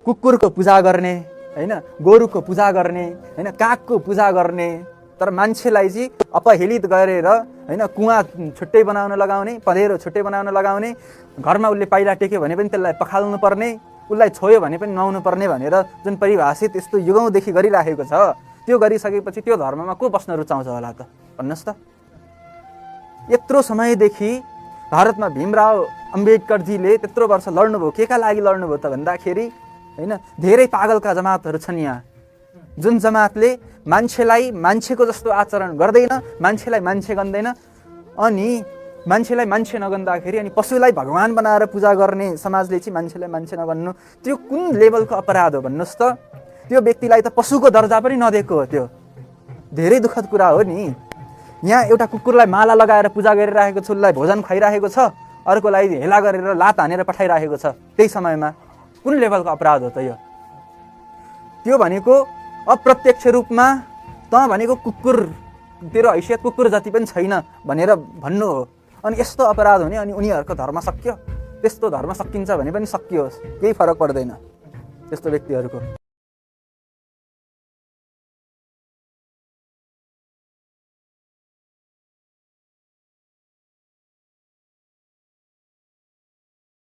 कुकुरको पूजा गर्ने हैन, गोरुको पूजा गर्ने हैन, कागको पूजा गर्ने, तर मान्छेलाई चाहिँ अपहेलित गरेर हैन कुवा छुट्टै बनाउन लगाउने, पँधेरो छुट्टै बनाउन लगाउने, घरमा उसले पाइला टेक्यो भने पनि त्यसलाई पखाल्नु पर्ने, उसलाई छोयो भने पनि नुहाउनु पर्ने भनेर जुन परिभाषित यस्तो युगौँदेखि गरिराखेको छ, त्यो गरिसकेपछि त्यो धर्ममा को बस्न रुचाउँछ होला त भन्नुहोस् त। यत्रो समयदेखि भारतमा भीमराव अम्बेडकरजीले त्यत्रो वर्ष लड्नुभयो, केका लागि लड्नुभयो त भन्दाखेरि हैन धेरै पागलका जमातहरू छन् यहाँ, जुन जमातले मान्छेलाई मान्छेको जस्तो आचरण गर्दैन, मान्छेलाई मान्छे गन्दैन, अनि मान्छेलाई मान्छे नगन्दाखेरि अनि पशुलाई भगवान बनाएर पूजा गर्ने समाजले चाहिँ मान्छेलाई मान्छे नगन्नु, त्यो कुन लेभलको अपराध हो भन्नुहोस् त। त्यो व्यक्तिलाई त पशुको दर्जा पनि नदिएको हो। त्यो धेरै दुःखद कुरा हो नि। यहाँ एउटा कुकुरलाई माला लगाएर पूजा गरिरहेको छ, उसलाई भोजन खुवाइरहेको छ, अर्कोलाई हेला गरेर लात हानेर पठाइरहेको छ, त्यही समयमा कुन लेभलको अपराध हो त यो। त्यो भनेको अप्रत्यक्ष रूपमा त भनेको कुकुर, तेरो हैसियत कुकुर जति पनि छैन भनेर भन्नु हो। अनि यस्तो अपराध हुने अनि उनीहरूको धर्म सक्यो। त्यस्तो धर्म सकिन्छ भने पनि सकियोस्, केही फरक पर्दैन त्यस्तो व्यक्तिहरूको।